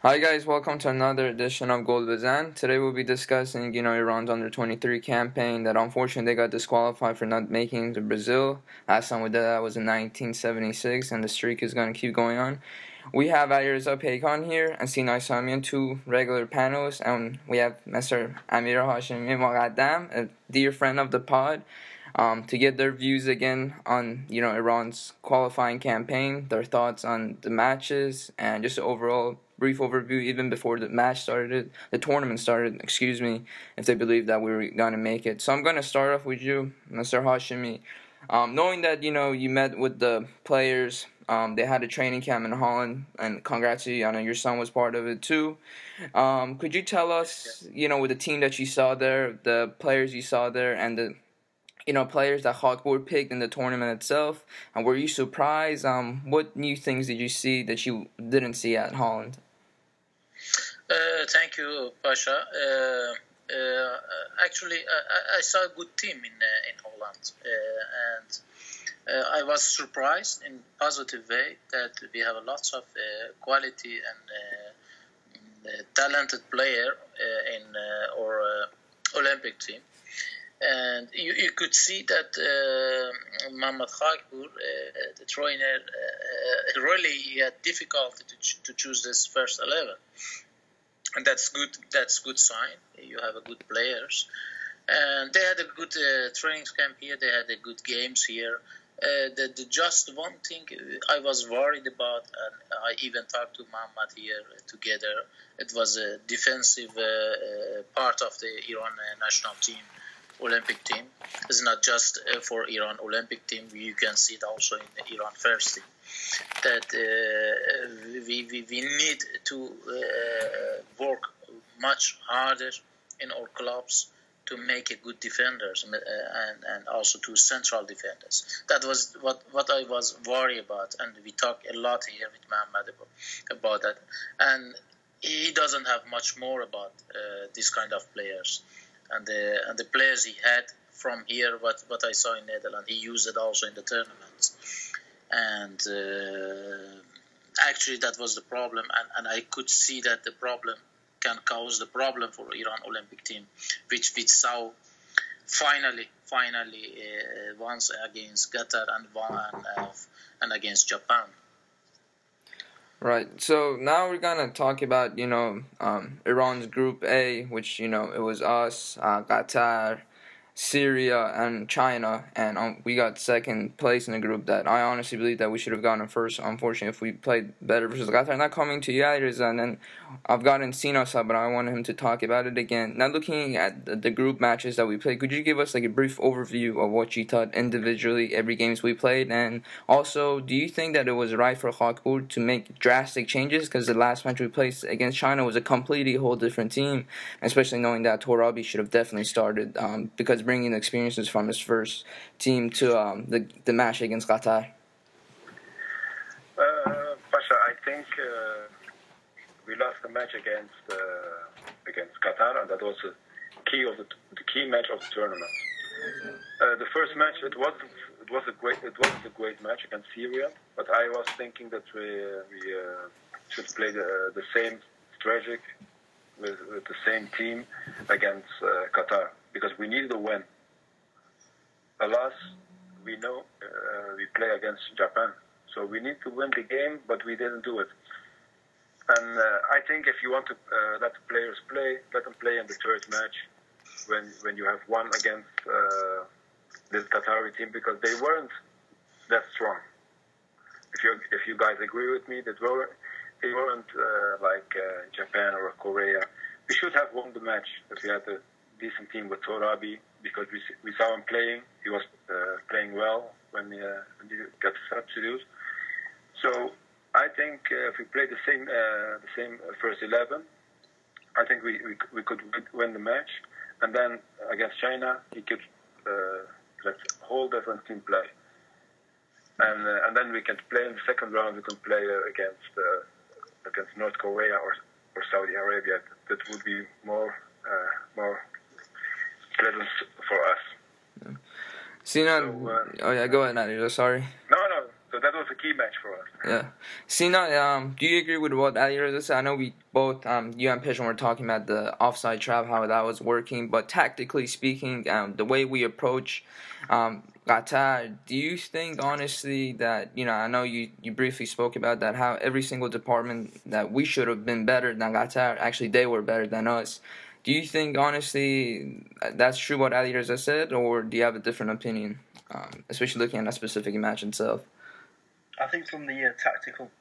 Hi guys, welcome to another edition of Gold Bazan. Today we'll be discussing, Iran's under-23 campaign that unfortunately they got disqualified for not making it to Brazil. Last time we did that was in 1976, and the streak is going to keep going on. We have Alireza Paykan here and Sina, Saemian, two regular panelists, and we have Mr. Amir Hashemi, a dear friend of the pod, to get their views again on, Iran's qualifying campaign, their thoughts on the matches, and just an overall brief overview even before the tournament started, if they believe that we were going to make it. So I'm going to start off with you, Mr. Hashemi. Knowing that, you met with the players, they had a training camp in Holland, and congrats to you, I know your son was part of it too. Could you tell us, with the team that you saw there, the players you saw there, and the players that Hawkboard picked in the tournament itself, and were you surprised? What new things did you see that you didn't see at Holland? Thank you, Pasha. Actually, I saw a good team in Holland, and I was surprised in a positive way that we have lots of quality and talented player in our Olympic team. And you could see that Mohammad Khakpour, the trainer, really had difficulty to choose this first 11. And that's good. That's good sign. You have a good players, and they had a good training camp here. They had a good games here. The just one thing I was worried about, and I even talked to Mohammad here together. It was a defensive part of the Iran national team, Olympic team. It's not just for Iran Olympic team. You can see it also in the Iran first team. That we need to work much harder in our clubs to make a good defenders and also to central defenders. That was what I was worried about, and we talk a lot here with Mohammad about that. And he doesn't have much more about this kind of players, and the players he had from here. What I saw in Netherlands, he used it also in the tournaments. And actually that was the problem, and I could see that the problem can cause the problem for Iran Olympic team, which we saw finally once against Qatar and against Japan. Right. So now we're gonna talk about Iran's Group A, which it was us, Qatar, Syria, and China, and we got second place in the group. That I honestly believe that we should have gotten first. Unfortunately, if we played better versus Qatar. Not coming to you, Alireza, and then I've gotten Sina, but I want him to talk about it again. Now, looking at the group matches that we played, could you give us like a brief overview of what you thought individually every games we played, and also, do you think that it was right for Hawkboard to make drastic changes? Because the last match we played against China was a completely whole different team, especially knowing that Torabi should have definitely started because bringing the experiences from his first team to the match against Qatar. Pasha, I think we lost the match against Qatar, and that was the key match of the tournament. The first match, it wasn't a great match against Syria, but I was thinking that we should play the same strategy with the same team against Qatar, because we needed a win. Alas, we know we play against Japan, so we need to win the game, but we didn't do it. And I think if you want to let the players play, let them play in the third match when you have won against this Qatari team, because they weren't that strong. If you guys agree with me, they weren't like Japan or Korea. We should have won the match if we had a decent team with Torabi, because we saw him playing. He was playing well when he got substitute. So I think if we play the same first 11, I think we could win the match, and then against China, he could let's hold us on team play, and then we can play in the second round. We can play against North Korea or Saudi Arabia. That would be more pleasant for us. Sina, So, go ahead, Alireza. Sorry. No. So that was a key match for us. Yeah. Sina, do you agree with what Alireza said? I know we both, you and Paykan were talking about the offside trap, how that was working. But tactically speaking, the way we approach Qatar, do you think, honestly, that, I know you briefly spoke about that, how every single department that we should have been better than Qatar, actually they were better than us. Do you think, honestly, that's true what Alireza said, or do you have a different opinion, especially looking at that specific match itself? I think from the tactical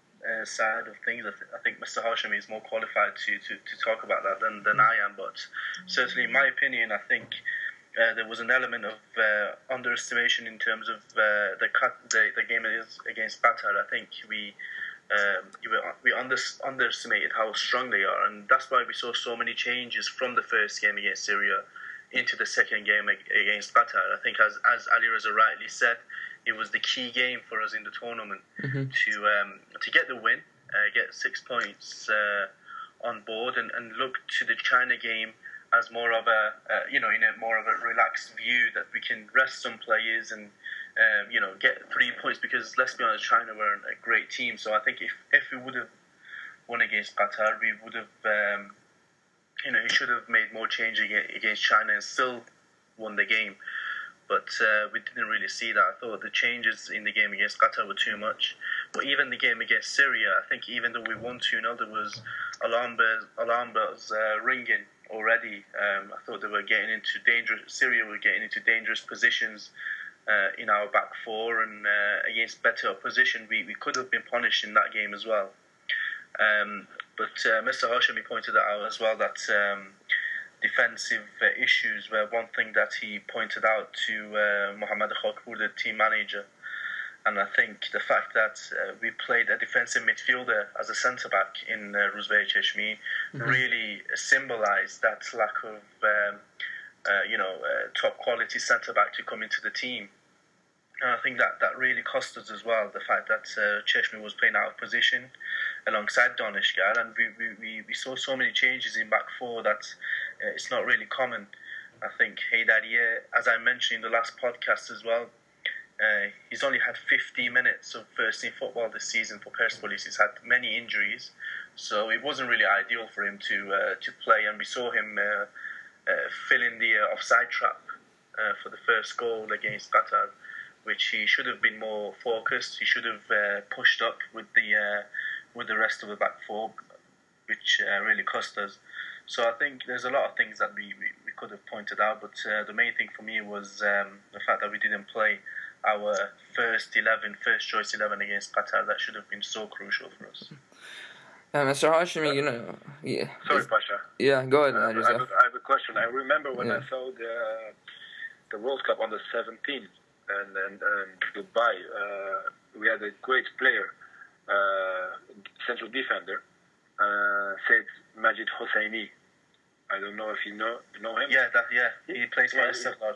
side of things, I think Mr. Hashemi is more qualified to talk about that than I am. But certainly, in my opinion, I think there was an element of underestimation in terms of the game against Qatar. I think we underestimated how strong they are, and that's why we saw so many changes from the first game against Syria into the second game against Qatar. I think, as Alireza rightly said, it was the key game for us in the tournament to get the win, get 6 points on board, and look to the China game as more of a in a more of a relaxed view that we can rest some players and get 3 points, because let's be honest, China were a great team. So I think if we would have won against Qatar, we would have he should have made more change against China and still won the game. But we didn't really see that. I thought the changes in the game against Qatar were too much. But even the game against Syria, I think even though we won 2-0, there was alarm bells ringing already. I thought they were getting into Syria were getting into dangerous positions in our back four, and against better opposition, we could have been punished in that game as well. But Mr. Hashemi pointed out as well that defensive issues were one thing that he pointed out to Mohamed Khakpour, the team manager. And I think the fact that we played a defensive midfielder as a centre-back in Rouzbeh Cheshmi really symbolised that lack of top-quality centre-back to come into the team. And I think that really cost us as well, the fact that Cheshmi was playing out of position alongside Donishgar, and we saw so many changes in back four that it's not really common. I think Heydariye, as I mentioned in the last podcast as well, he's only had 50 minutes of first-team football this season for Persepolis. He's had many injuries, so it wasn't really ideal for him to play, and we saw him fill in the offside trap for the first goal against Qatar, which he should have been more focused. He should have pushed up with the rest of the back four, which really cost us. So I think there's a lot of things that we could have pointed out, but the main thing for me was the fact that we didn't play our first choice 11 against Qatar. That should have been so crucial for us. Mr. Hashemi, yeah. Sorry, Pasha. Yeah, go ahead. I have a question. I remember when I saw the World Cup on the 17th and Dubai, we had a great player, central defender, Said Majid Hosseini. I don't know if you know him. Yeah, he plays for Esteghlal.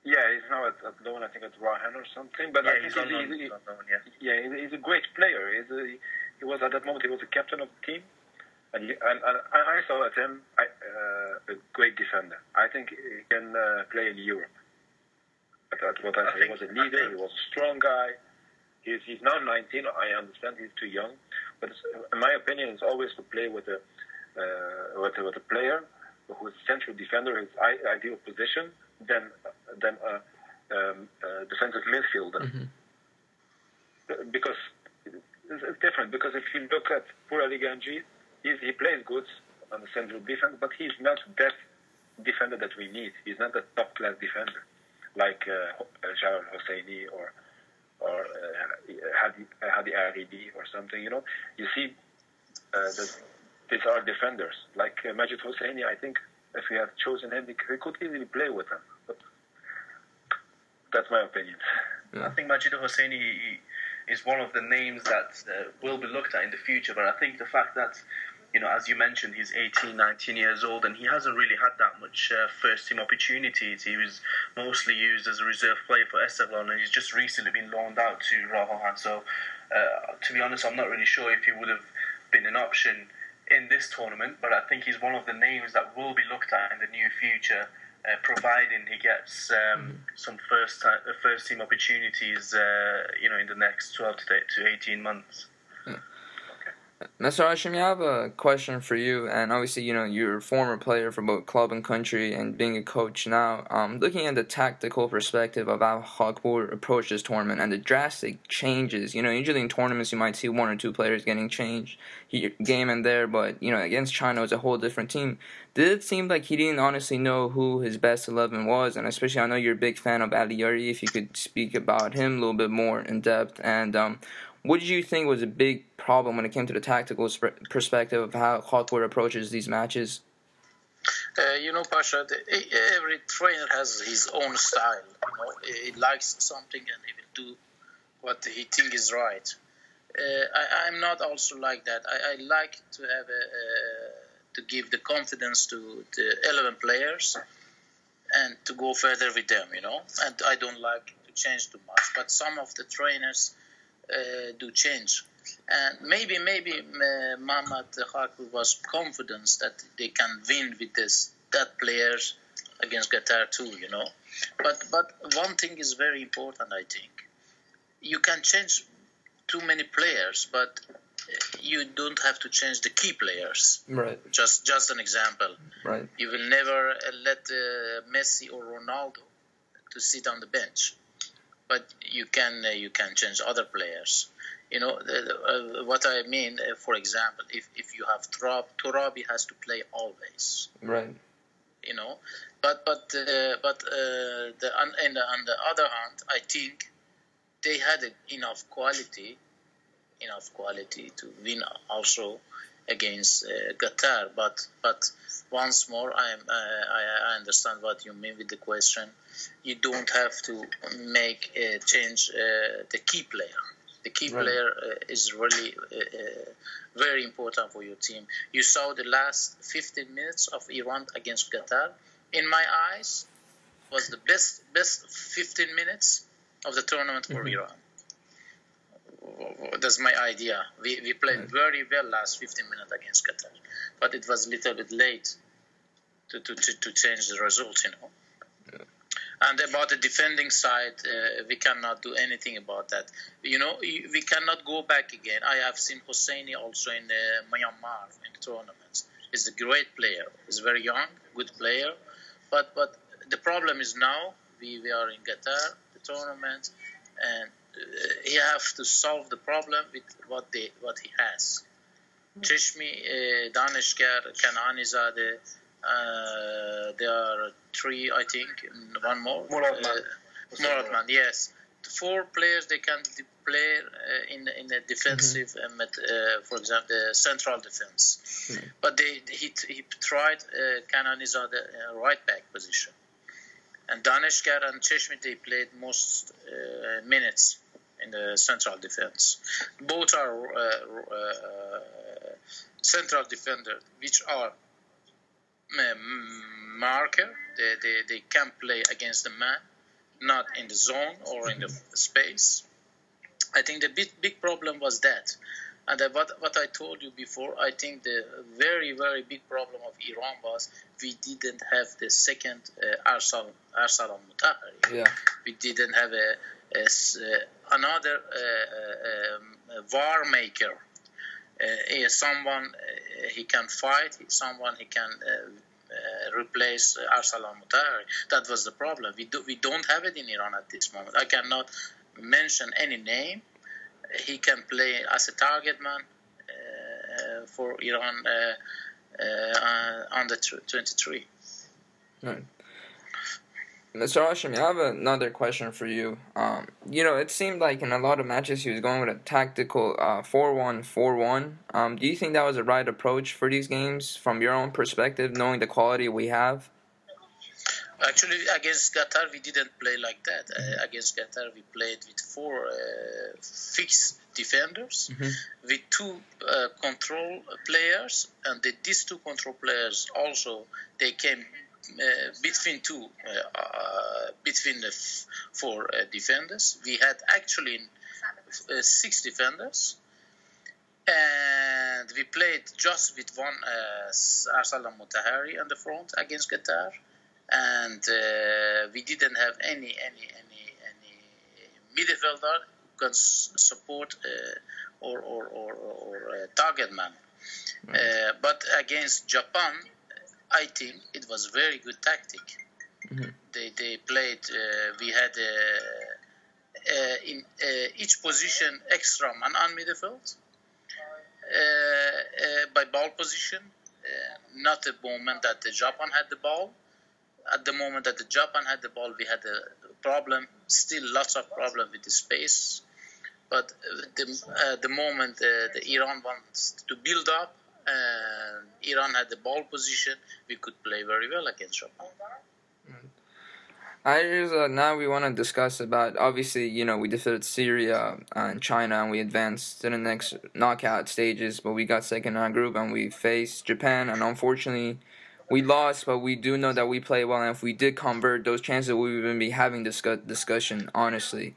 Yeah, he's now at loan, I think at Rahan or something. But yeah, I think he's on loan. He's a great player. He was at that moment. He was the captain of the team, and I saw at him a great defender. I think he can play in Europe. That's what I say. He was a leader. He was a strong guy. He's now 19. I understand he's too young, but in my opinion, it's always to play with a player who is a central defender, his ideal position, than defensive midfielder. Because it's different. Because if you look at Pour Ali Ganji, he plays good on the central defense, but he's not that defender that we need. He's not a top class defender like Jalal Hosseini or Hadi Aridi or something. You see that these are defenders like Majid Hosseini. I think if we had chosen him, he could easily play with him. But that's my opinion. I think Majid Hosseini, is one of the names that will be looked at in the future. But I think the fact that, as you mentioned, he's 18, 19 years old, and he hasn't really had that much first-team opportunities. He was mostly used as a reserve player for Esteghlal, and he's just recently been loaned out to Rahohan. So, to be honest, I'm not really sure if he would have been an option in this tournament, but I think he's one of the names that will be looked at in the near future, providing he gets some first-team opportunities, in the next 12 to 18 months. Mr. Hashemi, I have a question for you, and obviously, you're a former player for both club and country, and being a coach now. Looking at the tactical perspective of how Hakbur approached this tournament and the drastic changes. Usually in tournaments you might see one or two players getting changed game and there, but against China it was a whole different team. Did it seem like he didn't honestly know who his best 11 was? And especially, I know you're a big fan of Alireza. If you could speak about him a little bit more in depth, and what did you think was a big problem when it came to the tactical perspective of how Hakbur approaches these matches? Pasha, every trainer has his own style. He likes something and he will do what he thinks is right. I'm not also like that. I like to have to give the confidence to the 11 players and to go further with them, And I don't like to change too much. But some of the trainers do change. And maybe Mohamed Hakbur was confident that they can win with that players against Qatar too, But one thing is very important, I think. You can change too many players, but you don't have to change the key players. Right. Just an example. Right. You will never let Messi or Ronaldo to sit on the bench, but you can change other players. What I mean. For example, if you have Turabi has to play always. Right. But on the other hand, I think they had enough quality to win also against Qatar. But once more, I understand what you mean with the question. You don't have to change the key player. The key player is really very important for your team. You saw the last 15 minutes of Iran against Qatar. In my eyes, was the best 15 minutes of the tournament for Iran. That's my idea. We played very well last 15 minutes against Qatar, but it was a little bit late to change the result, Yeah. And about the defending side, we cannot do anything about that. We cannot go back again. I have seen Hosseini also in Myanmar in the tournaments. He's a great player. He's very young, good player. But the problem is now we are in Qatar, the tournament, and he have to solve the problem with what he has. Cheshmi, Daneshgar, Kananizadeh, there are three, I think, one more. Muradman, yes. 4 players they can play in the defensive, for example, the central defense. But he tried Kananizadeh right back position. And Daneshgar and Cheshmi, they played most minutes in the central defense. Both are central defenders, which are marker. They can play against the man, not in the zone or in the space. I think the big problem was that. And what I told you before, I think the very, very big problem of Iran was we didn't have the second Arsal al-Mutahari. Yeah. We didn't have another war maker. Someone he can fight, someone he can replace Arsal al-Mutahari. That was the problem. We don't have it in Iran at this moment. I cannot mention any name. He can play as a target man for Iran under 23. Right. Mr. Hashemi, I have another question for you. It seemed like in a lot of matches he was going with a tactical 4-1-4-1. Do you think that was the right approach for these games from your own perspective, knowing the quality we have? Actually, against Qatar, we didn't play like that. Against Qatar, we played with four fixed defenders, with two control players, and these two control players also they came between the four defenders. We had actually six defenders, and we played just with one Arsalan Mutahari on the front against Qatar. And we didn't have any midfielder who can support or target man. But against Japan, I think it was very good tactic. They played. We had in each position extra man on midfield by ball position. Not the moment that the Japan had the ball. At the moment that the Japan had the ball, we had a problem, still lots of problem with the space. But the moment the Iran wants to build up, and Iran had the ball position, we could play very well against Japan. Now we want to discuss about, obviously, we defeated Syria and China, and we advanced to the next knockout stages, but we got second in our group, and we faced Japan, and unfortunately, we lost, but we do know that we played well, and if we did convert those chances, we would even be having discussion, honestly.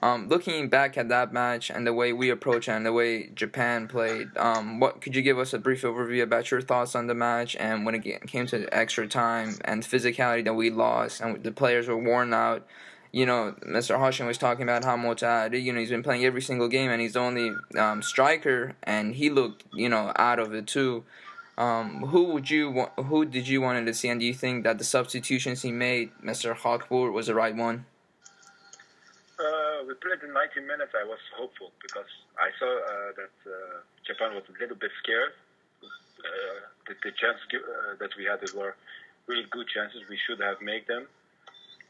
Looking back at that match and the way we approached it and the way Japan played, what could you give us a brief overview about your thoughts on the match and when it came to extra time and physicality that we lost and the players were worn out? Mr. Hashemi was talking about how Motahari, he's been playing every single game and he's the only striker, and he looked, out of it too. Who did you wanted to see, and do you think that the substitutions he made, Mr. Hakpour, was the right one? We played in 90 minutes. I was hopeful because I saw that Japan was a little bit scared. The chances that we had were really good chances. We should have made them.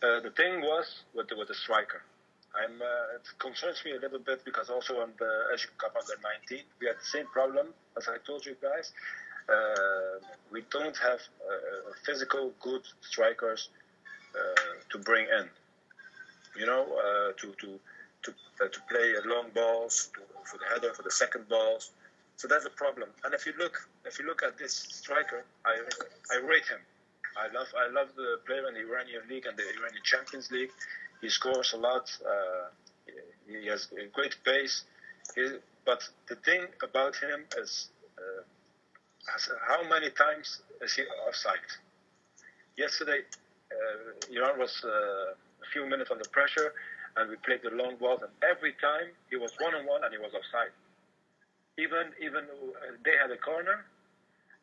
The thing was with the striker. It concerns me a little bit because also on the Asian Cup under 19, we had the same problem as I told you guys. We don't have physical good strikers to bring in. To play long balls for the header, for the second balls. So that's a problem. And if you look at this striker, I rate him. I love the player in the Iranian League and the Iranian Champions League. He scores a lot. He has a great pace. But the thing about him is how many times is he offside? Yesterday, Iran was a few minutes under pressure, and we played the long balls, and every time he was one-on-one and he was offside. Even they had a corner,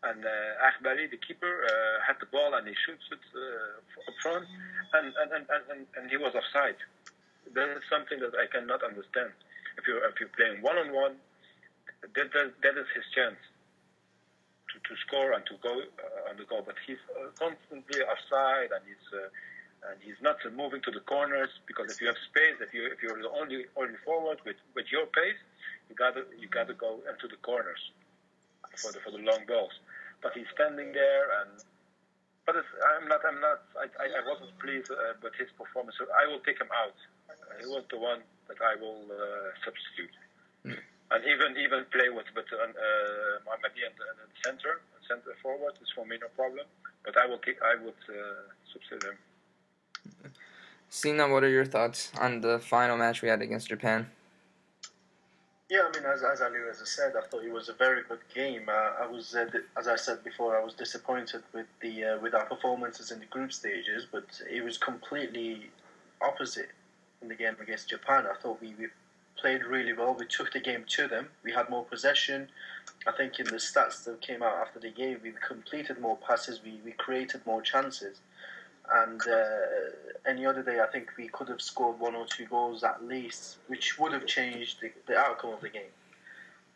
and Akhbari, the keeper, had the ball and he shoots it up front, and he was offside. That is something that I cannot understand. If you're playing one-on-one, that is his chance to score and to go on the goal. But he's constantly offside, and he's not moving to the corners, because if you have space, if you're only forward with your pace, you gotta go into the corners for the long balls. But he's standing there, I wasn't pleased with his performance. So I will take him out. He was the one that I will substitute, and even play with Mohammadi in the center forward is for me no problem. But I would substitute him. Sina, what are your thoughts on the final match we had against Japan? Yeah, as Alireza said, I thought it was a very good game. I was, as I said before, I was disappointed with our performances in the group stages, but it was completely opposite in the game against Japan. I thought we played really well. We took the game to them. We had more possession. I think in the stats that came out after the game, we completed more passes. We created more chances. And any other day, I think we could have scored 1 or 2 goals at least, which would have changed the outcome of the game.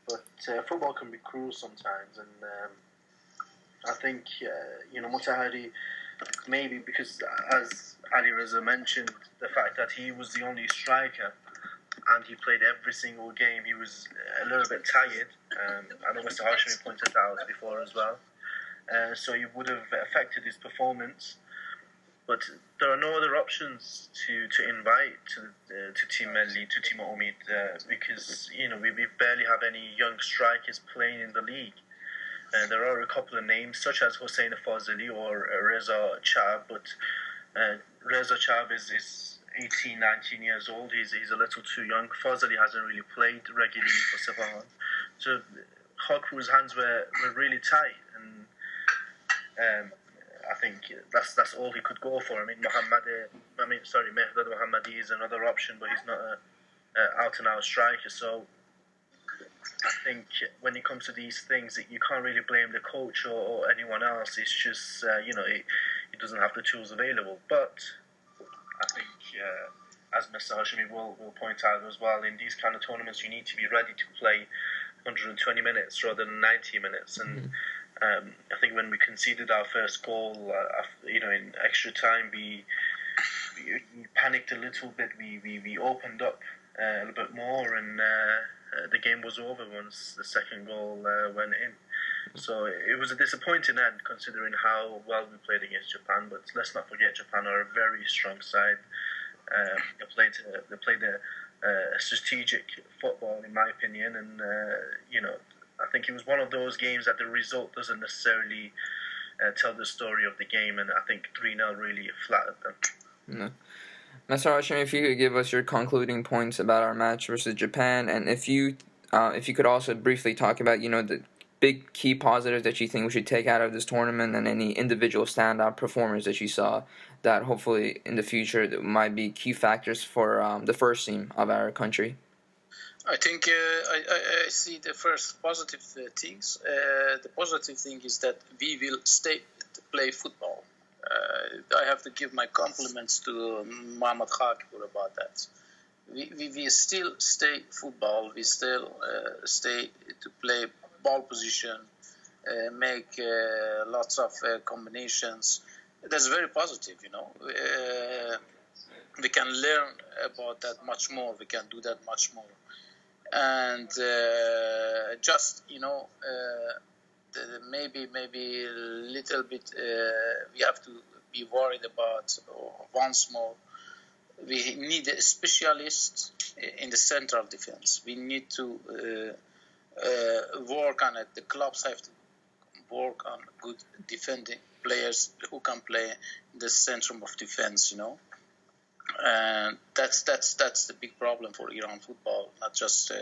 But football can be cruel sometimes, and I think Mutahari, maybe because, as Alireza mentioned, the fact that he was the only striker and he played every single game, he was a little bit tired. I know Mr. Hashemi pointed that out before as well. So it would have affected his performance. But there are no other options to invite to Team Melli, to Team Omid, because we barely have any young strikers playing in the league. There are a couple of names such as Hossein Fazeli or Reza Chab, but Reza Chab is 18, 19 years old. He's a little too young. Fazeli hasn't really played regularly for Sepahan. So Haku's hands were really tight, and I think that's all he could go for. I mean, Mehdad Mohammadi is another option, but he's not a out-and-out striker. So I think when it comes to these things, you can't really blame the coach or anyone else. It's just he doesn't have the tools available. But I think, as Mr. Hashemi will point out as well, in these kind of tournaments, you need to be ready to play 120 minutes rather than 90 minutes. And I think when we conceded our first goal, in extra time, we panicked a little bit. We opened up a little bit more, and the game was over once the second goal went in. So it was a disappointing end, considering how well we played against Japan. But let's not forget, Japan are a very strong side. They played a strategic football, in my opinion, and I think it was one of those games that the result doesn't necessarily tell the story of the game, and I think 3-0 really flattered them. No. Mr. Hashemi, if you could give us your concluding points about our match versus Japan, and if you could also briefly talk about the big key positives that you think we should take out of this tournament, and any individual standout performers that you saw that hopefully in the future that might be key factors for the first team of our country. I think I see the first positive things. The positive thing is that we will stay to play football. I have to give my compliments to Mohamed Khakpour about that. We still stay football. We still stay to play ball position, make lots of combinations. That's very positive, We can learn about that much more. We can do that much more. And maybe a little bit we have to be worried about once more. We need a specialist in the central defense. We need to work on it. The clubs have to work on good defending players who can play in the centrum of defense, And that's the big problem for Iran football, not just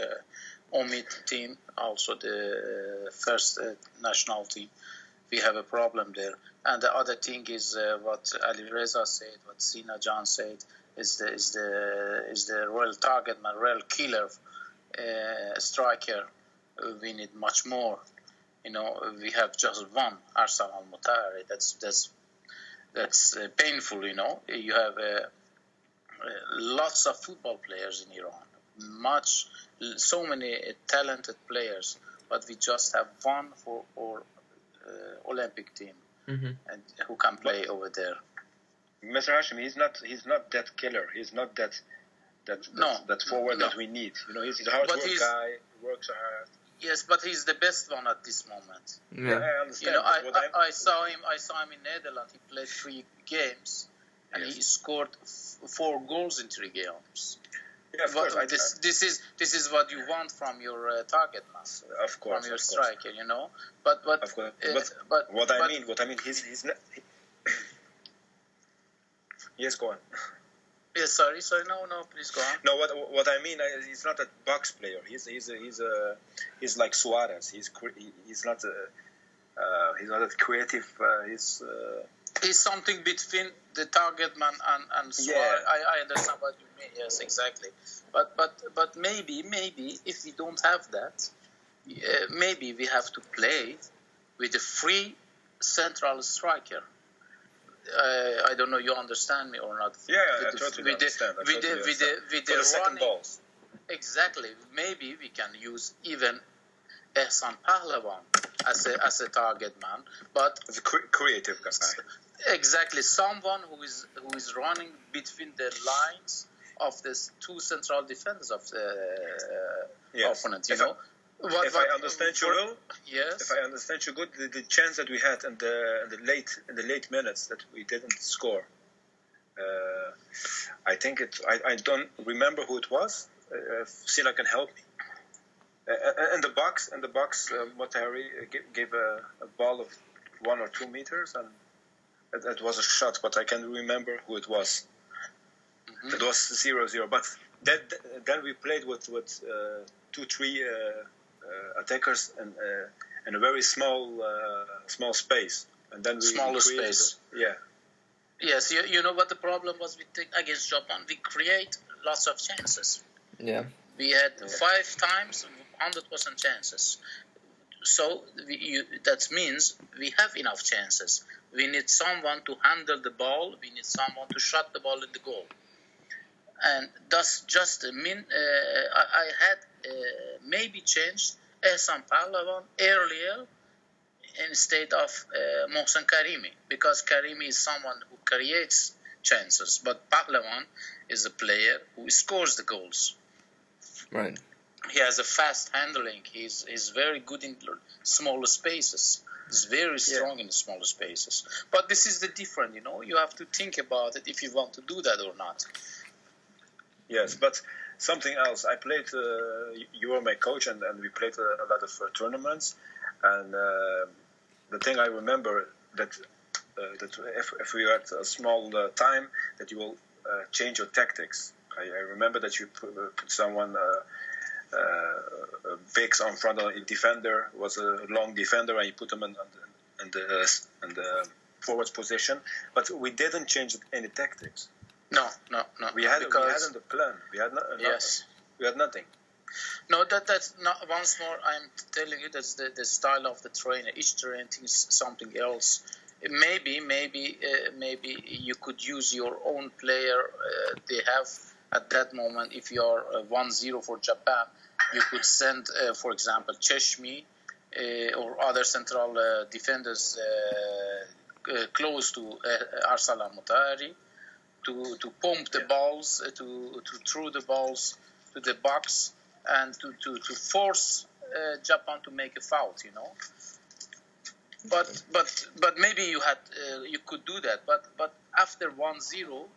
Omid team, also the first national team. We have a problem there. And the other thing is what Alireza said, what Sina John said, is the real target man, real killer striker. We need much more. We have just one, Arslan Al-Mutahari. That's painful. You have lots of football players in Iran, so many talented players, but we just have one for Olympic team, and who can play over there. Mr. Hashemi, he's not that killer. He's not that forward that we need. He's a hard work guy. He works hard. Yes, but he's the best one at this moment. Yeah, I understand. I saw him in Netherlands. He played 3 games, and he scored 4 goals in 3 games. Yeah, of course. This is what you want from your target man. Of course, from your striker, But of course. But what I mean, he's not. Yes, go on. Yes, sorry. No, please go on. No, what I mean, he's not a box player. He's like Suarez. He's not that creative. He's something between the target man and Suarez. Yeah. I understand what you mean. Yes, exactly. But maybe if we don't have that, maybe we have to play with a free central striker. I don't know you understand me or not. Yeah, I totally understand. With the second balls. Exactly. Maybe we can use even Ehsan Pahlavan as a target man, but the creative guy. Exactly, someone who is running between the lines of the 2 central defenders of the opponent. If I understand you well, yes. If I understand you good, the chance that we had in the late minutes that we didn't score, I think I don't remember who it was. If Sina can help me. In the box, Motari gave a ball of 1 or 2 meters, and it was a shot, but I can't remember who it was. Mm-hmm. It was 0-0. But then we played with 2-3 attackers in a very small space, and then we smaller space. Yeah. Yes, you know what the problem was against Japan? We create lots of chances. Yeah. We had 5 times 100% chances. So that means we have enough chances. We need someone to handle the ball. We need someone to shot the ball in the goal. And that's just mean. I had maybe changed Ehsan Pahlavan earlier instead of Mohsen Karimi, because Karimi is someone who creates chances, but Pahlavan is a player who scores the goals. Right. He has a fast handling. He's very good in smaller spaces. He's very strong in smaller spaces. But this is the difference, You have to think about it if you want to do that or not. Yes, but something else. I played. You were my coach, and we played a lot of tournaments. And the thing I remember that if we had a small time, that you will change your tactics. I remember that you put someone. Fix on front of a defender, was a long defender, and you put him in the forwards position. But we didn't change any tactics. No. We had the plan. We had yes. We had nothing. No, that's not. Once more, I'm telling you, that's the style of the trainer. Each trainer thinks something else. Maybe you could use your own player. They have at that moment, if you are 1-0 for Japan, you could send, for example, Hashemi or other central defenders close to Arsalan Mutahari to pump the balls, to throw the balls to the box, and to force Japan to make a foul, But maybe you could do that. But after 1-0,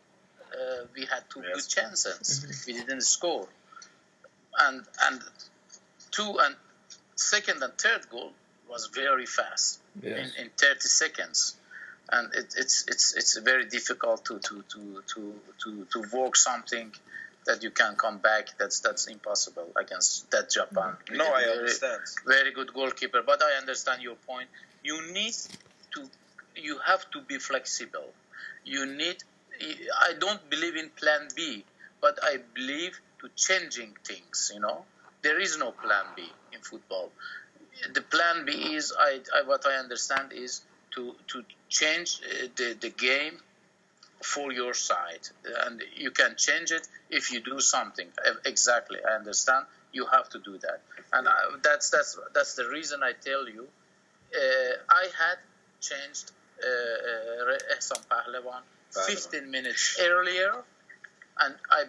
we had 2 good chances. We didn't score, and second and third goal was very fast in 30 seconds, and it's very difficult to work something that you can come back. That's impossible against that Japan. No, I understand. Very good goalkeeper, but I understand your point. You have to be flexible. I don't believe in plan B, but I believe to changing things, There is no plan B in football. The plan B is, what I understand is to change the game for your side. And you can change it if you do something. Exactly, I understand. You have to do that. And that's the reason I tell you, I had changed Ehsan Pahlavan 15 minutes earlier, and I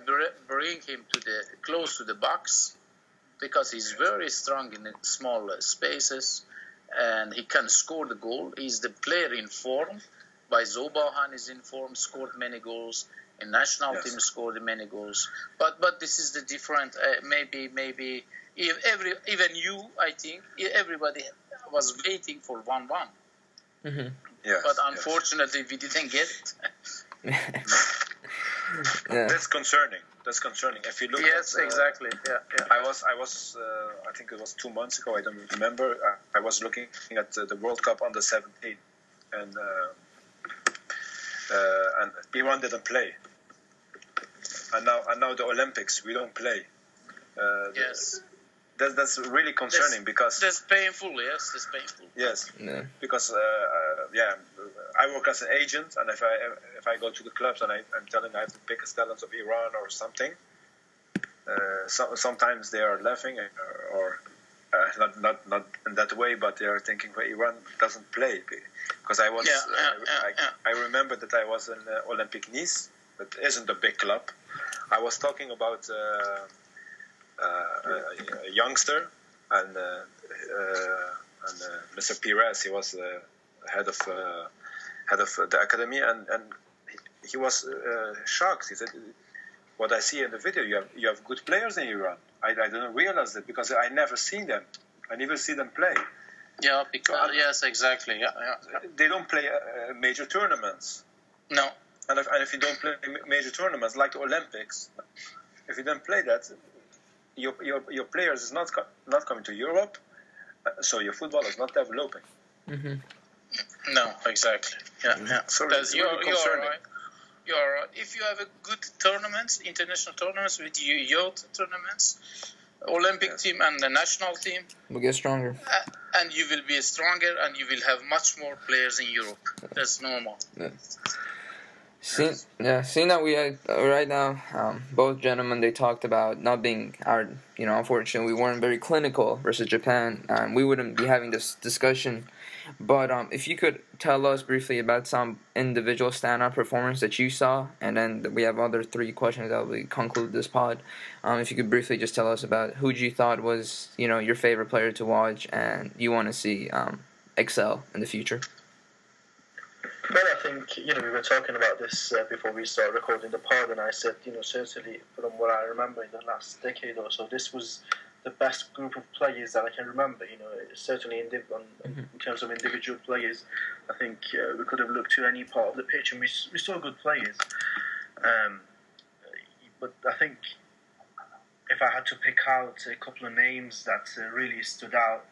bring him close to the box because he's very strong in small spaces, and he can score the goal. He's the player in form. By Zobahan is in form, scored many goals. In national team scored many goals. But this is the different. Maybe even you, I think everybody was waiting for 1-1. Mm-hmm. Yes, but unfortunately, we didn't get it. That's concerning. If you look exactly. Yeah. I was. I think it was 2 months ago. I don't remember. I was looking at the World Cup under 17, and Iran didn't play. And now the Olympics, we don't play. Yes. That's really concerning because that's painful. Yes, that's painful. Yes, because I work as an agent, and if I go to the clubs and I'm telling I have the biggest talents of Iran or something, sometimes they are laughing or not in that way, but they are thinking, well, Iran doesn't play because I was. I remember that I was in Olympic Nice. That isn't a big club. I was talking about. A youngster, and Mr. Perez, he was head of the academy, and he was shocked. He said, "What I see in the video, you have good players in Iran. I didn't realize that because I never seen them. I never see them play. Yeah, because yes, exactly. Yeah. They don't play major tournaments. No. And if you don't play major tournaments like the Olympics, if you don't play that, your players is not coming to Europe, so your football is not developing." Mm-hmm. No, exactly. Yeah. So Because you're you're right. You're right. If you have a good tournaments, international tournaments with youth tournaments, Olympic team and the national team, We'll get stronger. and you will be stronger, and you will have much more players in Europe. That's normal. Sina, we had, right now, both gentlemen, they talked about not being unfortunately, we weren't very clinical versus Japan, and we wouldn't be having this discussion. But if you could tell us briefly about some individual standout performance that you saw, and then we have other 3 questions that will conclude this pod. If you could briefly just tell us about who you thought was, your favorite player to watch and you want to see excel in the future. Well, I think, we were talking about this before we started recording the pod, and I said, certainly from what I remember in the last decade or so, this was the best group of players that I can remember, certainly in terms of individual players. I think we could have looked to any part of the pitch and we saw good players. But I think if I had to pick out a couple of names that really stood out,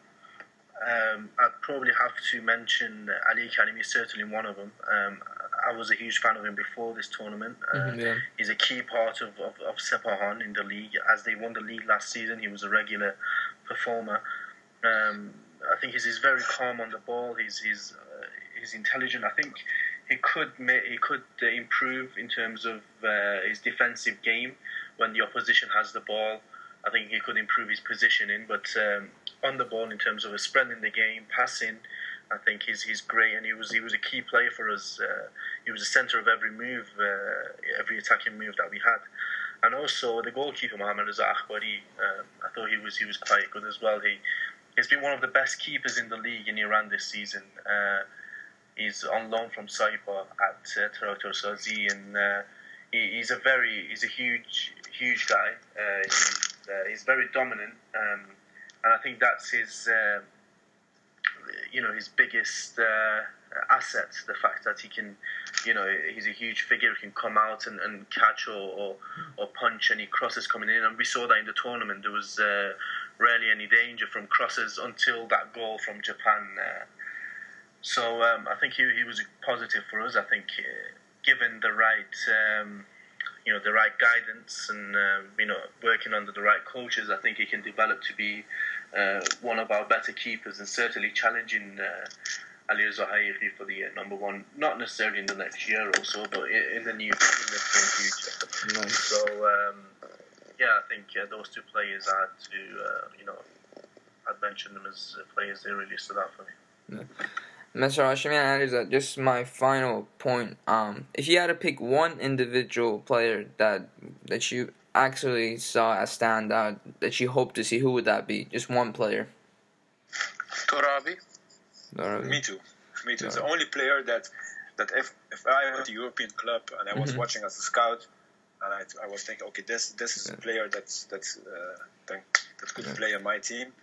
I'd probably have to mention Ali Karimi, certainly one of them. I was a huge fan of him before this tournament. He's a key part of Sepahan in the league. As they won the league last season, he was a regular performer. I think he's very calm on the ball. He's intelligent. I think he could improve in terms of his defensive game when the opposition has the ball. I think he could improve his positioning, but on the ball in terms of spreading the game, passing, I think he's great, and he was a key player for us. He was the centre of every move, every attacking move that we had, and also the goalkeeper Alireza. I thought he was quite good as well. He's been one of the best keepers in the league in Iran this season. He's on loan from Saipa at Traktor Sazi, and he's a huge guy. He's very dominant, and I think that's his his biggest asset. The fact that he can, he's a huge figure. He can come out and catch or punch any crosses coming in, and we saw that in the tournament. There was rarely any danger from crosses until that goal from Japan. So I think he was positive for us. I think given the right. The right guidance and working under the right coaches, I think he can develop to be one of our better keepers and certainly challenging Alireza for the number 1. Not necessarily in the next year or so, but in the near future. Nice. So I think those 2 players I had to I'd mention them as players. They really stood out for me. Yeah. Mr. Hashemi and Alireza, just my final point. If you had to pick one individual player that you actually saw as standout, that you hope to see, who would that be? Just one player. Torabi. Me too. It's the only player that if I went to a European club and I was watching as a scout, and I was thinking, okay, this is a player that could play on my team.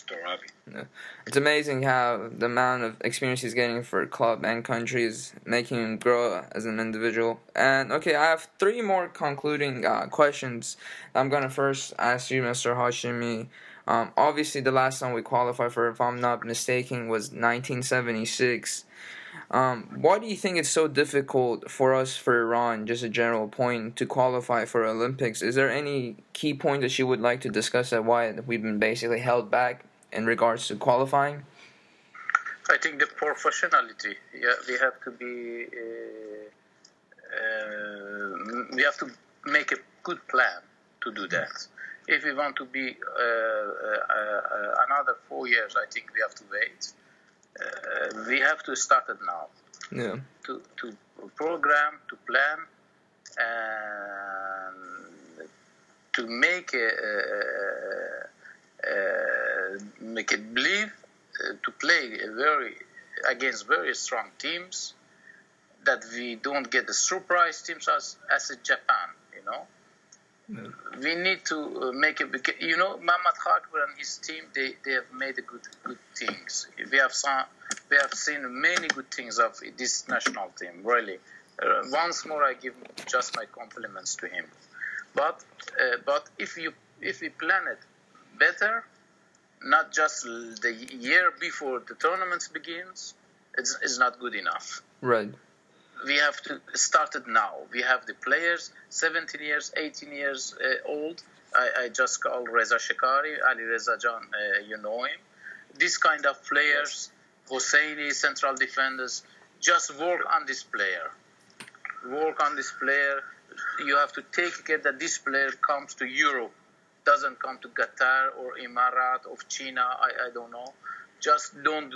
Torabi. Yeah. It's amazing how the amount of experience he's getting for club and country is making him grow as an individual. And okay, I have 3 more concluding questions. I'm gonna first ask you, Mr. Hashemi. Obviously, the last time we qualified for, if I'm not mistaken, was 1976. Why do you think it's so difficult for us, for Iran, just a general point, to qualify for Olympics? Is there any key point that you would like to discuss at why we've been basically held back in regards to qualifying? I think the professionality. Yeah, we have to be. We have to make a good plan to do that. If we want to be another 4 years, I think we have to wait. We have to start it now. Yeah. To program, to plan, and to make it believe, to play against very strong teams that we don't get the surprise teams as Japan, We need to make it, Mohammad Khakwar and his team, they have made good things. We have seen many good things of this national team, really. Once more, I give just my compliments to him. But if we plan it better, not just the year before the tournament begins, it's not good enough. Right. We have to start it now. We have the players, 17 years, 18 years old. I just call Reza Shekari, Alireza Jan, you know him. This kind of players, Hosseini, central defenders, just work on this player. Work on this player. You have to take care that this player comes to Europe, doesn't come to Qatar or Emirat or China, I don't know. Just don't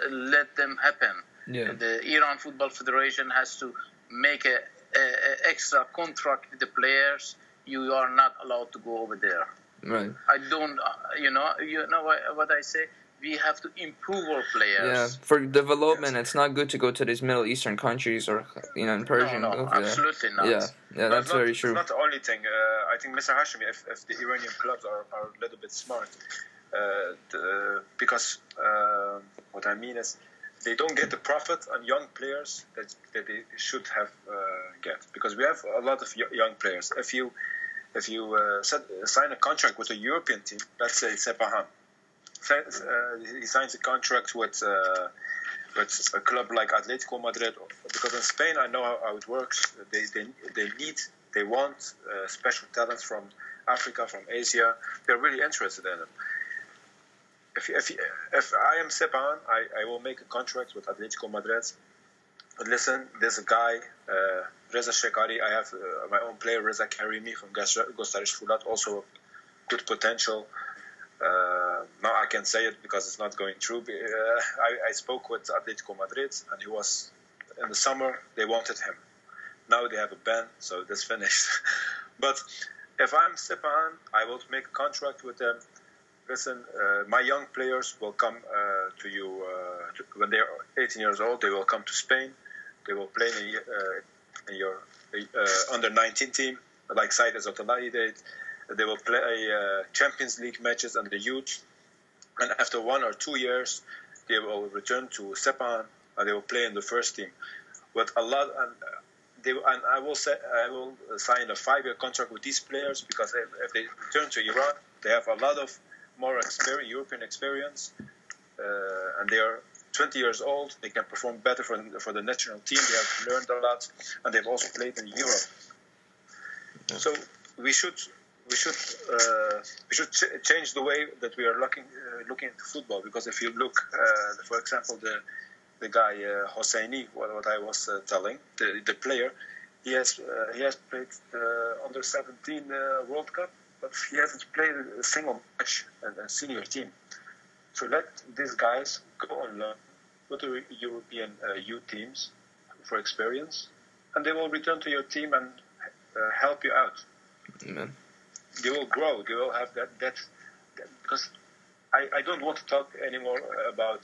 let them happen. Yeah. The Iran Football Federation has to make a extra contract with the players. You are not allowed to go over there. Right. I don't, you know what I say? We have to improve our players. Yeah, for development, it's not good to go to these Middle Eastern countries or, in Persian. No, absolutely not. Yeah, that's very true. It's not the only thing. I think Mr. Hashemi, if the Iranian clubs are a little bit smart, because what I mean is they don't get the profit on young players that they should have get, because we have a lot of young players. If you sign a contract with a European team, let's say Sepahan, he signs a contract with a club like Atletico Madrid, because in Spain I know how it works. They want special talents from Africa, from Asia. They're really interested in them. If I am Sepahan, I will make a contract with Atletico Madrid. Listen, there's a guy, Reza Shekari. I have my own player, Reza Karimi from Gösteriş Fulat, also good potential. Now I can say it because it's not going through. I spoke with Atletico Madrid, and he was in the summer. They wanted him. Now they have a ban, so that's finished. But if I'm Sepahan, I will make a contract with them. Listen, my young players will come to you when they're 18 years old. They will come to Spain. They will play in your under-19 team, like Said Azotolai did. They will play Champions League matches under the youth, and after 1 or 2 years, they will return to Sepahan and they will play in the first team. But a lot, and I will sign a 5-year contract with these players, because if they return to Iran, they have a lot of more European experience, and they are 20 years old. They can perform better for the national team. They have learned a lot, and they've also played in Europe. Yeah. So we should change the way that we are looking into football, because if you look, for example, the guy Hosseini, what I was telling, the player, he has played under 17 World Cup, but he hasn't played a single match in a senior team. So let these guys go and learn, go to European youth teams for experience, and they will return to your team and help you out. Amen. They will grow. They will have that because I don't want to talk anymore about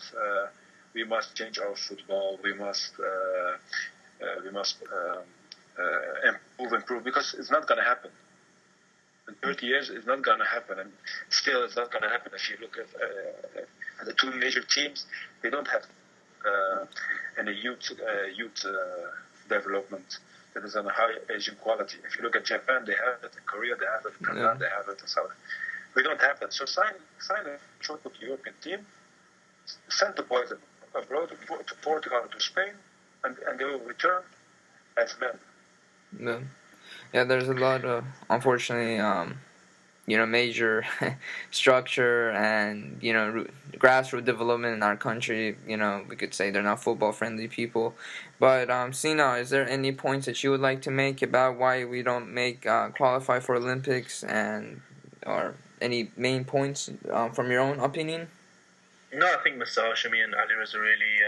we must change our football. We must improve, because it's not going to happen. In 30 years, it's not going to happen, and still it's not going to happen. If you look at the two major teams, they don't have any youth development that is on a high Asian quality. If you look at Japan, they have it. In Korea, they have it. In Canada, they have it. In South. We don't have that. So sign a short with the European team, send the boys abroad to Portugal or to Spain, and they will return as men. Yeah, there's a lot of, unfortunately, major structure and, grassroots development in our country. We could say they're not football-friendly people. But, Sina, is there any points that you would like to make about why we don't qualify for Olympics, or any main points from your own opinion? No, I think Mr. Hashemi and Alireza really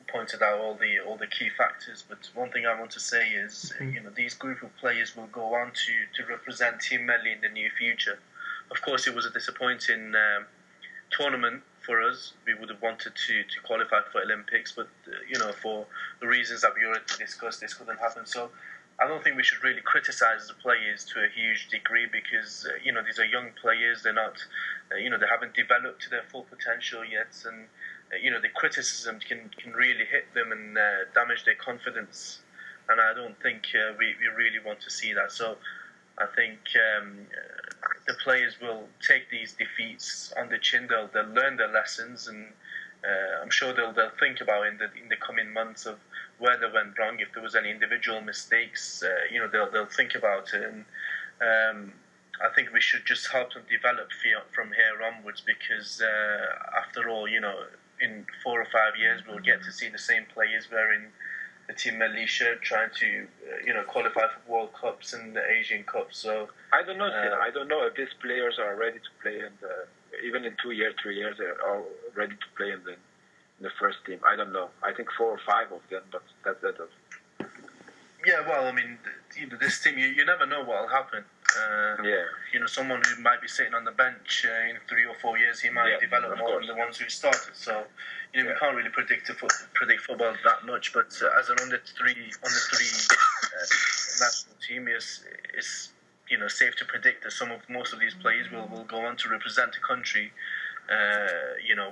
pointed out all the key factors, but one thing I want to say is, these group of players will go on to represent Team Melli in the near future. Of course, it was a disappointing tournament for us. We would have wanted to qualify for Olympics, but for the reasons that we already discussed, this couldn't happen. So I don't think we should really criticize the players to a huge degree because these are young players. They're not, they haven't developed to their full potential yet, and the criticism can really hit them and damage their confidence. And I don't think we really want to see that. So I think the players will take these defeats on the chin. They'll learn their lessons, and I'm sure they'll think about in the coming months of where they went wrong. If there was any individual mistakes, they'll think about it. And I think we should just help them develop from here onwards, because after all, in 4 or 5 years, we'll get to see the same players wearing the Team Melli shirt, trying to qualify for World Cups and the Asian Cups. So I don't know. I don't know if these players are ready to play even in 2 years, 3 years, they are ready to play in the first team. I don't know. I think 4 or 5 of them, but that's it. Yeah, well, I mean, this team, you never know what will happen. Someone who might be sitting on the bench in 3 or 4 years, he might develop more than the ones who started. So, we can't really predict football that much. But as an under three national team, it's safe to predict that most of these players will go on to represent the country,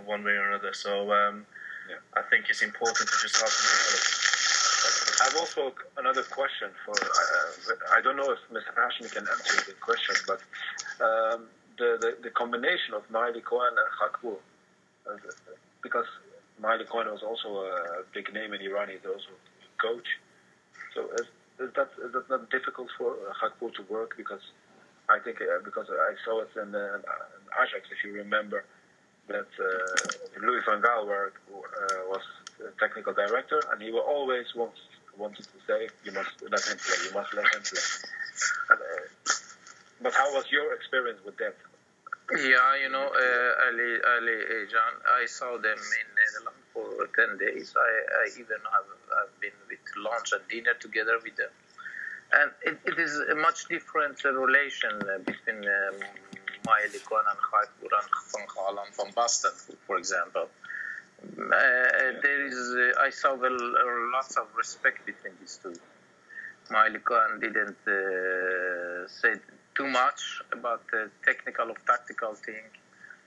one way or another. So, I think it's important to just help them develop. I have also another question for. I don't know if Mr. Hashemi can answer the question, but the combination of Melli Cohen and Khakpour, because Melli Cohen was also a big name in Iran. He's also a coach. So is that not difficult for Khakpour to work? Because I think because I saw it in Ajax, if you remember, that Louis van Gaal was technical director, and he will always wanted to say, you must let him play. But how was your experience with that? Yeah, Ali Jan, I saw them in Netherlands for 10 days. I even have been with lunch and dinner together with them. And it is a much different relation between Melli Cohen and Khakpour and Van Gaal and Van Basten, for example. There is, I saw lots of respect between these two. Melli Cohen didn't say too much about the technical or tactical thing,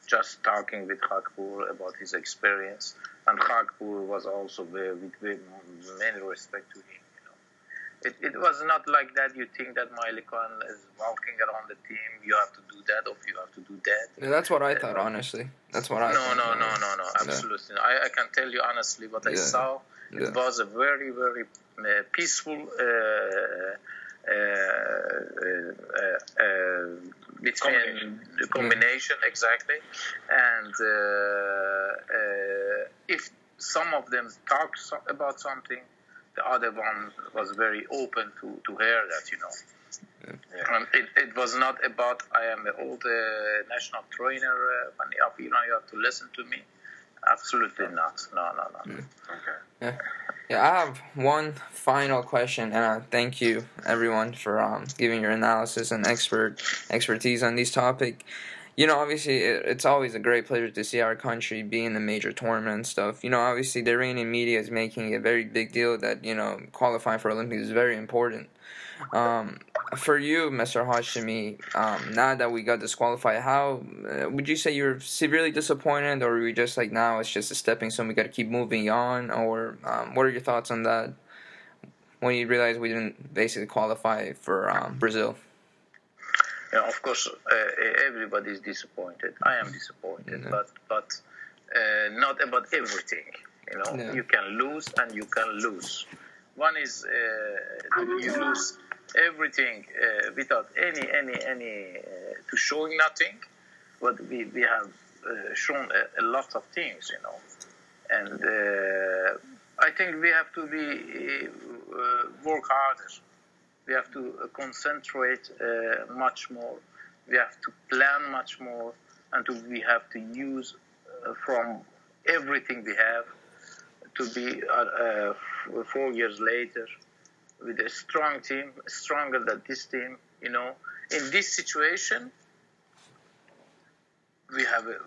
just talking with Khakpour about his experience. And Khakpour was also with many respect to him. It was not like that. You think that Melli Cohen is walking around the team. You have to do that, or you have to do that. Yeah, that's what I thought, honestly. That's what I thought. No. Absolutely. Yeah. I can tell you honestly what I saw. It was a very, very peaceful between the combination, exactly. And if some of them talk about something, the other one was very open to hear that, And it was not about, I am the old national trainer, when you have to listen to me. Absolutely not. No. Okay. Yeah, I have one final question, and thank you, everyone, for giving your analysis and expertise on this topic. Obviously, it's always a great pleasure to see our country be in the major tournament and stuff. Obviously, the Iranian media is making a very big deal that, qualifying for Olympics is very important. For you, Mr. Hashemi, now that we got disqualified, how would you say you're severely disappointed, or are we just like, now it's just a stepping stone, we got to keep moving on, or what are your thoughts on that when you realize we didn't basically qualify for Brazil? Yeah, of course, everybody is disappointed. I am disappointed, but not about everything. You can lose and you can lose. One is you lose everything without any to showing nothing, but we have shown a lot of things, and I think we have to be work harder. We have to concentrate much more. We have to plan much more, and we have to use from everything we have to be 4 years later with a strong team, stronger than this team. In this situation, we have a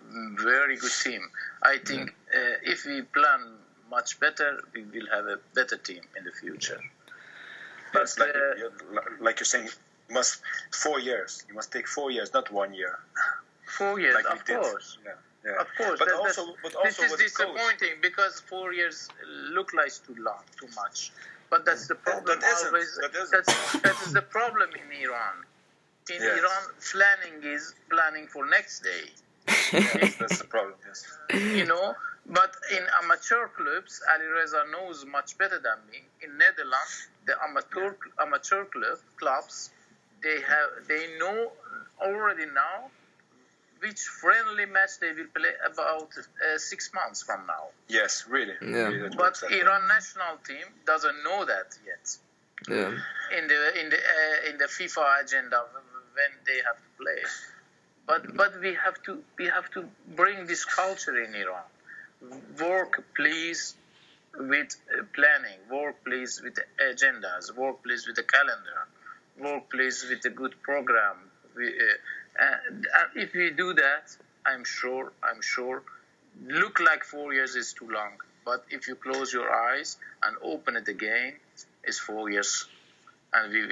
very good team. I think if we plan much better, we will have a better team in the future. But like you're saying, 4 years. You must take 4 years, not 1 year. 4 years, like of course. Yeah. Of course. But also this is disappointing because 4 years look like too long, too much. But that's the problem. That is the problem in Iran. In Iran, planning is planning for next day. Yes, that's the problem. Yes. But in amateur clubs, Alireza knows much better than me. In Netherlands, the amateur clubs, they know already now which friendly match they will play about 6 months from now. Yes, really. Yeah. Really, but Iran national team doesn't know that yet. Yeah. In the FIFA agenda when they have to play. But we have to bring this culture in Iran. Work, please, with planning. Work, please, with agendas. Work, please, with the calendar. Work, please, with a good program. And if we do that, I'm sure. Look like 4 years is too long, but if you close your eyes and open it again, it's 4 years, and we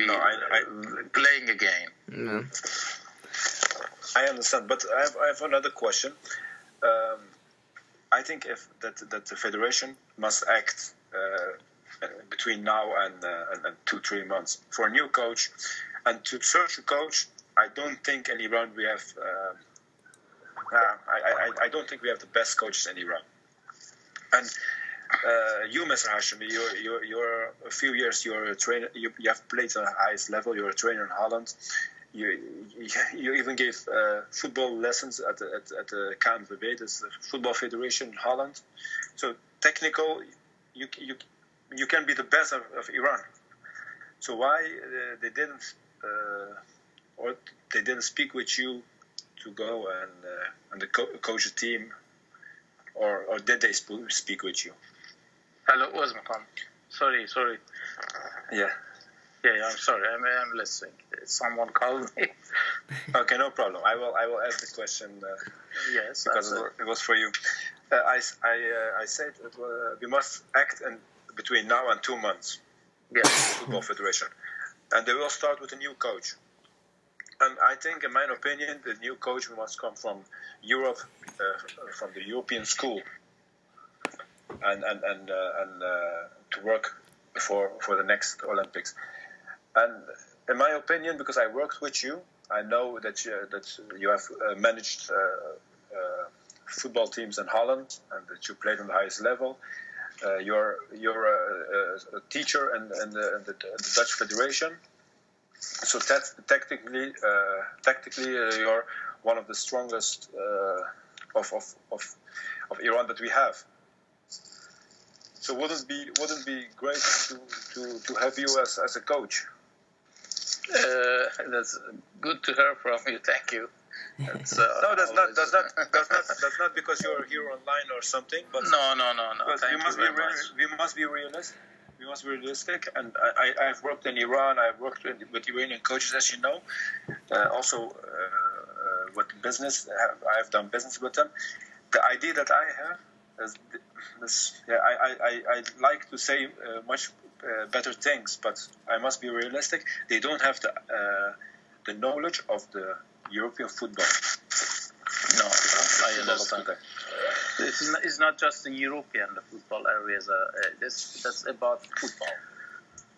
playing again. Yeah. I understand, but I have another question. I think that the federation must act between now and 2-3 months for a new coach, and to search a coach. I don't think in Iran we have. I don't think we have the best coaches in Iran. And you, Mr. Hashemi, you're a few years. You're a trainer. You have played at the highest level. You're a trainer in Holland. You even gave football lessons at the KNVB, this football federation in Holland. So technical, you can be the best of Iran. So why they didn't or they didn't speak with you to go and the coach a team, or did they speak with you? Hello, Osman. Sorry. Yeah. Yeah, I'm sorry. I'm listening. Someone called me. Okay, no problem. I will ask the question. Yes, because it was for you. I said we must act between now and 2 months. Yes. Football Federation, and they will start with a new coach. And I think, in my opinion, the new coach must come from Europe, from the European school, and to work for the next Olympics. And in my opinion, because I worked with you, I know that you have managed football teams in Holland, and that you played on the highest level. You're a teacher in the Dutch Federation. So tactically, you're one of the strongest of Iran that we have. So wouldn't it be great to have you as a coach? That's good to hear from you. Thank you. No, that's not because you're here online or something. But no. We must be realistic. We must be realistic. And I've worked in Iran. I've worked with Iranian coaches, as you know. Also with business, I've done business with them. The idea that I have is this. Yeah, I like to say much better things, but I must be realistic. They don't have the knowledge of the European football. No, I understand. It's not just the European football areas. That's about football.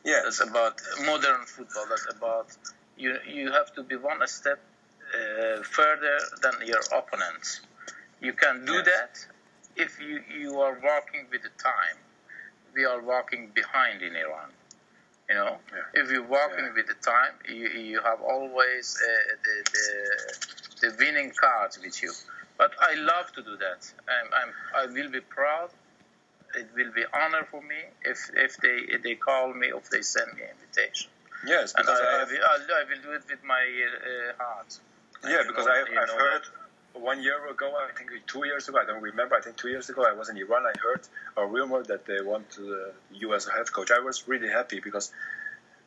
Yeah, that's about modern football. That's about you have to be one step further than your opponents. You can do that if you are walking with the time. We are walking behind in Iran. If you're walking with the time, you have always the winning cards with you. But I love to do that. I will be proud. It will be honor for me if they call me, if they send me an invitation. Yes, and I will do it with my heart. Yeah, because I've heard 1 year ago, I think 2 years ago, I don't remember, I think 2 years ago, I was in Iran, I heard a rumor that they want you as a head coach. I was really happy because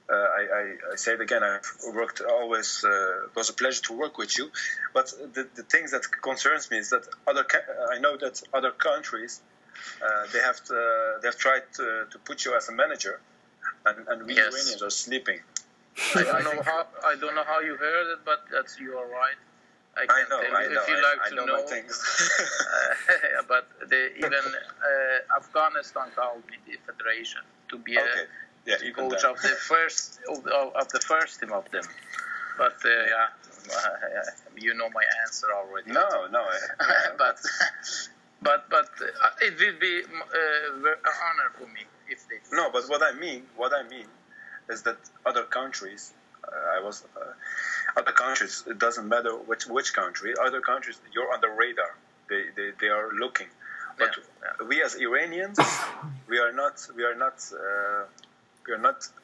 I say it again. I've worked always. It was a pleasure to work with you. But the things that concerns me is that I know that other countries they have tried to put you as a manager, and we Iranians are sleeping. I don't know how you heard it, but you are right. I know. If you like to know my things. But even Afghanistan called me the federation to be a coach of the first of the first team of them. But you know my answer already. No. but it will be an honor for me if they. No, but what I mean is that other countries. Other countries. It doesn't matter which country. Other countries, you're on the radar. They are looking. But we as Iranians, we are not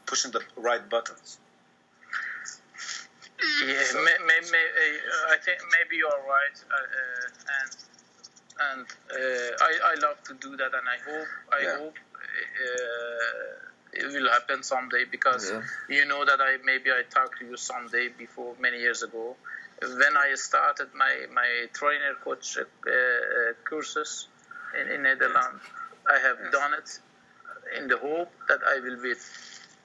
pushing the right buttons. Yeah, so, I think maybe you're right, and I love to do that, and I hope it will happen someday, because you know that I talked to you someday before many years ago when I started my trainer coach courses in Netherlands. I have done it in the hope that I will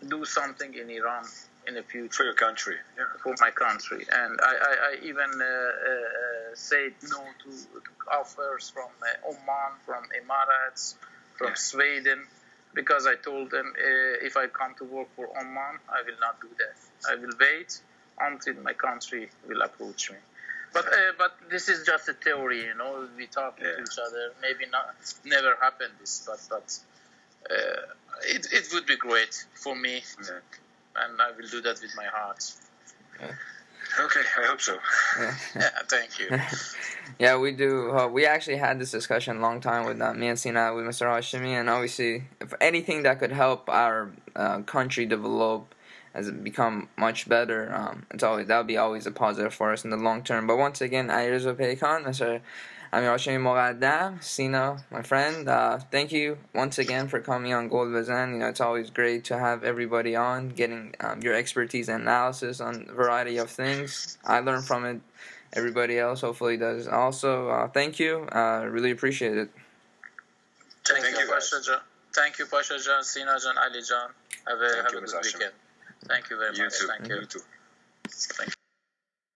do something in Iran in the future for your country, for my country, and I even said no to offers from Oman, from Emirates, from Sweden. Because I told them if I come to work for Oman, I will not do that. I will wait until my country will approach me. But this is just a theory, you know. We talk to each other. Maybe never happen this, but it would be great for me, and I will do that with my heart. Okay, I hope so. Thank you. Yeah, we do. We actually had this discussion a long time with me and Sina, with Mr. Hashemi, and obviously, if anything that could help our country develop as it become much better, that would be always a positive for us in the long term. But once again, Alireza Paykan, Mr. Amir Hashemi Mogaddam, Sina, my friend, thank you once again for coming on Gold Bazan. You know, it's always great to have everybody on, getting your expertise and analysis on a variety of things. I learn from it. Everybody else hopefully does also. Thank you. Really appreciate it. Thank you, Pasha Jan. Thank you, Pasha Jan, Sina Jan, Ali Jan. Have a good weekend. Thank you very much. You too. Thank you. You too. Thank you.